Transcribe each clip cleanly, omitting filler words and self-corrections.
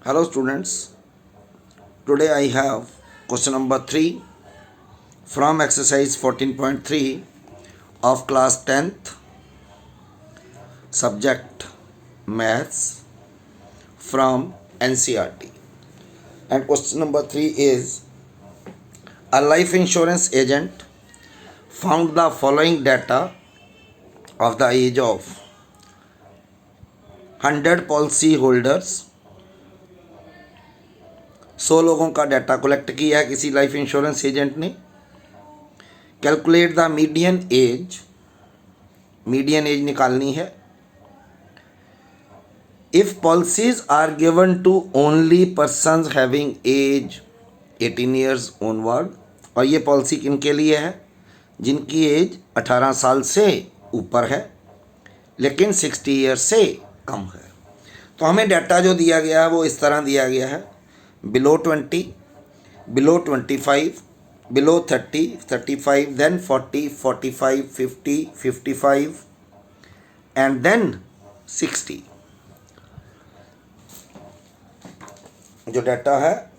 Hello students, today I have question number 3 from exercise 14.3 of class 10th subject maths from NCERT. And question number 3 is, a life insurance agent found the following data of the age of 100 policy holders. 100 लोगों का data collect किया है किसी life insurance agent ने. Calculate the median age निकालनी है. If policies are given to only persons having age 18 years onward, और ये पॉलिसी किनके लिए है? जिनकी एज 18 साल से ऊपर है लेकिन 60 ईयर्स से कम है. तो हमें डाटा जो दिया गया है वो इस तरह दिया गया है: below 20, below 25, below 30, 35, then 40, 45, 50, 55 and then 60. जो डाटा है,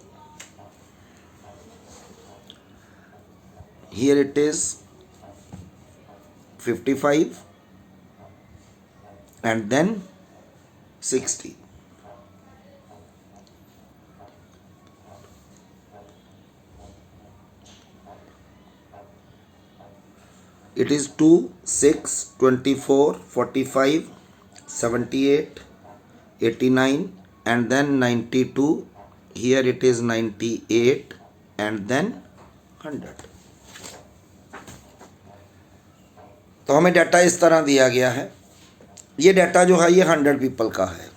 here it is 55 and then 60. It is 2, 6, 24, 45, 78, 89 and then 92. Here it is 98 and then 100. तो हमें डाटा इस तरह दिया गया है. ये डाटा जो है ये 100 पीपल का है,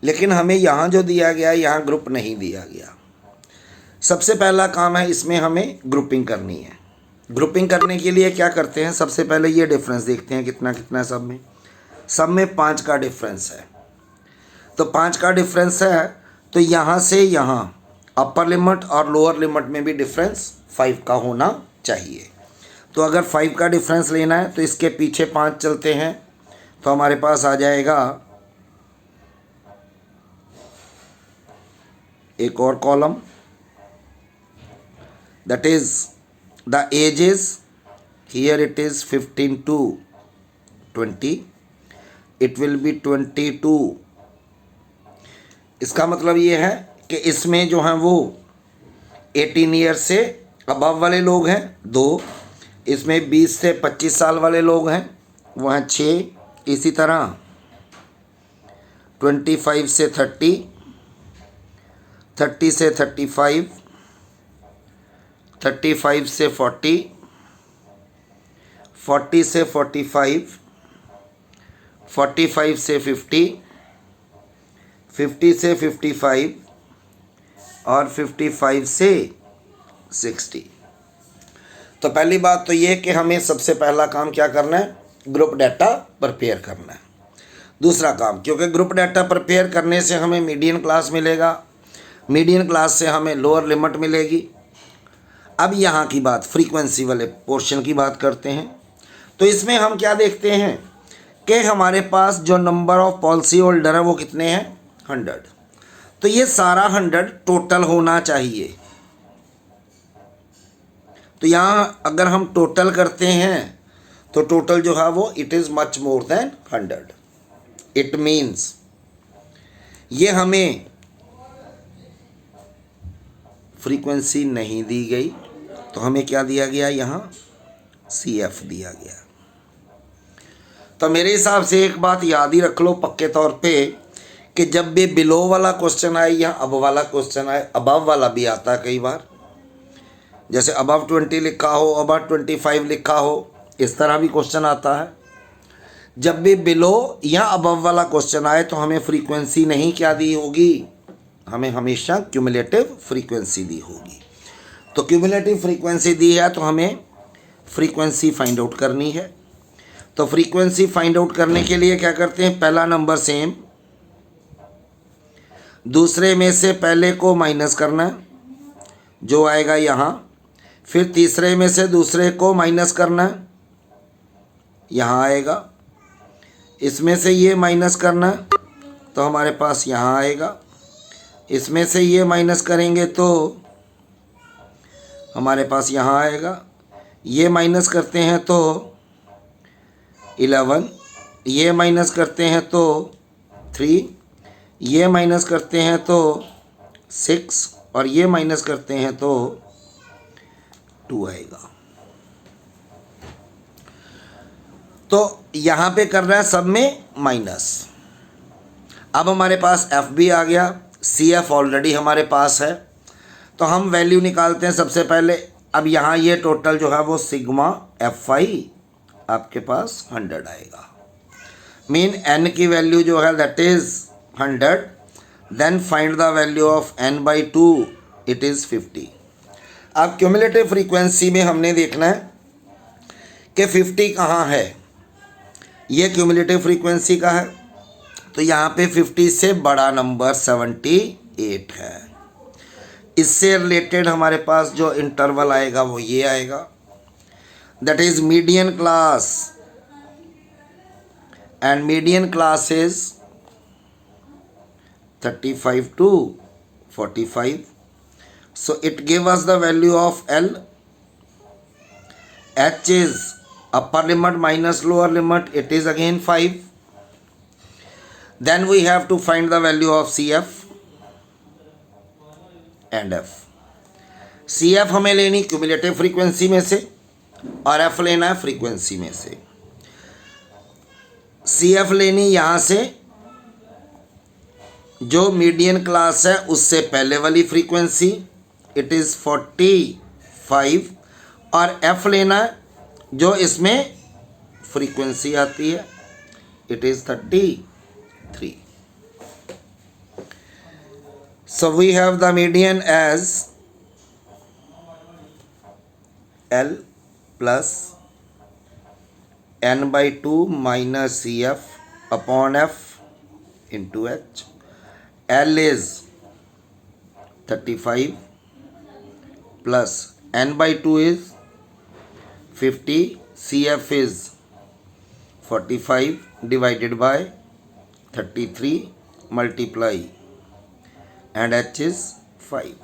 लेकिन हमें यहाँ जो दिया गया है यहाँ ग्रुप नहीं दिया गया. सबसे पहला काम है, इसमें हमें ग्रुपिंग करनी है. ग्रुपिंग करने के लिए क्या करते हैं, सबसे पहले ये डिफरेंस देखते हैं कितना कितना है. सब में 5 का डिफरेंस है. तो 5 का डिफरेंस है तो यहाँ से यहाँ अपर लिमिट और लोअर लिमिट में भी डिफरेंस 5 का होना चाहिए. तो अगर 5 का डिफरेंस लेना है तो इसके पीछे 5 चलते हैं तो हमारे पास आ जाएगा एक और column, that is the ages. Here it is 15 to 20. It will be 22. इसका मतलब ये है कि इसमें जो हैं वो 18 ईयर्स से अबव वाले लोग हैं 2. इसमें 20 से 25 साल वाले लोग हैं वो हैं 6. इसी तरह 25 से 30, 30 से 35, 35 से 40, 40 से 45, 45 से 50, 50 से 55 और 55 से 60. तो पहली बात तो ये कि हमें सबसे पहला काम क्या करना है, ग्रुप डाटा प्रिपेयर करना है. दूसरा काम, क्योंकि ग्रुप डाटा प्रिपेयर करने से हमें मीडियन क्लास मिलेगा, मीडियन क्लास से हमें लोअर लिमिट मिलेगी. अब यहाँ की बात, फ्रीक्वेंसी वाले पोर्शन की बात करते हैं. तो इसमें हम क्या देखते हैं कि हमारे पास जो नंबर ऑफ पॉलिसी होल्डर है वो कितने हैं, 100. तो ये सारा 100 टोटल होना चाहिए. तो यहाँ अगर हम टोटल करते हैं तो टोटल जो है वो it is much more than 100. It means ये हमें फ्रीक्वेंसी नहीं दी गई तो हमें क्या दिया गया, यहाँ CF दिया गया. तो मेरे हिसाब से एक बात याद ही रख लो पक्के तौर पे कि जब भी बिलो वाला क्वेश्चन आए या अब वाला क्वेश्चन आए, अबव वाला भी आता है कई बार, जैसे अबव 20 लिखा हो, अबव 25 लिखा हो, इस तरह भी क्वेश्चन आता है. जब भी बिलो या अबव वाला क्वेश्चन आए तो हमें फ्रीक्वेंसी नहीं क्या दी होगी, हमें हमेशा क्यूमुलेटिव फ्रीक्वेंसी दी होगी. तो क्यूमुलेटिव फ्रीक्वेंसी दी है तो हमें फ्रीक्वेंसी फाइंड आउट करनी है. तो फ्रीक्वेंसी फाइंड आउट करने के लिए क्या करते हैं, पहला नंबर सेम, दूसरे में से पहले को माइनस करना जो आएगा यहाँ, फिर तीसरे में से दूसरे को माइनस करना यहाँ आएगा, इसमें से ये माइनस करना तो हमारे पास यहाँ आएगा, इसमें से ये माइनस करेंगे तो हमारे पास यहाँ आएगा, ये माइनस करते हैं तो 11, ये माइनस करते हैं तो 3, ये माइनस करते हैं तो 6 और ये माइनस करते हैं तो 2 आएगा। तो यहाँ पे कर रहा है सब में माइनस। अब हमारे पास एफ भी आ गया, सी एफ ऑलरेडी हमारे पास है, तो हम वैल्यू निकालते हैं सबसे पहले। अब यहाँ ये टोटल जो है वो सिग्मा एफ आई आपके पास 100 आएगा। मीन एन की वैल्यू जो है that is 100, then find the value of n by 2, it is 50। अब क्यूमुलेटिव फ्रीक्वेंसी में हमने देखना है कि 50 कहाँ है। ये क्यूमुलेटिव फ्रीक्वेंसी का है, तो यहाँ पे 50 से बड़ा नंबर 78 है। इससे रिलेटेड हमारे पास जो इंटरवल आएगा वो ये आएगा, that is median class, and median class is 35 to 45. So it gave us the value of L. H is upper limit minus lower limit, it is again 5. Then we have to find the value of CF and F. CF हमें लेनी cumulative frequency में से और F लेना है frequency में से। CF लेनी यहाँ से जो मीडियन क्लास है उससे पहले वाली फ्रीक्वेंसी, इट इज़ 45, और F लेना है जो इसमें फ्रीक्वेंसी आती है, it is 33। So we have the median as L plus n by 2 minus CF upon F into H. L is 35 plus n by 2 is 50, CF is 45 divided by 33 multiply, and H is 5.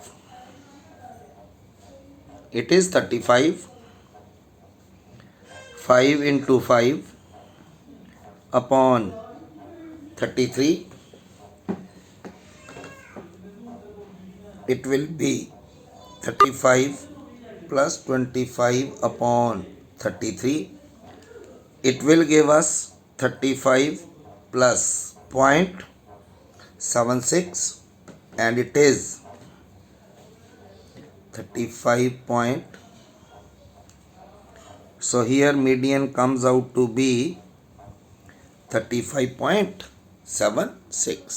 It is 35, 5 into 5 upon 33. It will be 35 plus 25 upon 33. It will give us 35 plus 0.76, and it is 35 . So here median comes out to be 35.76.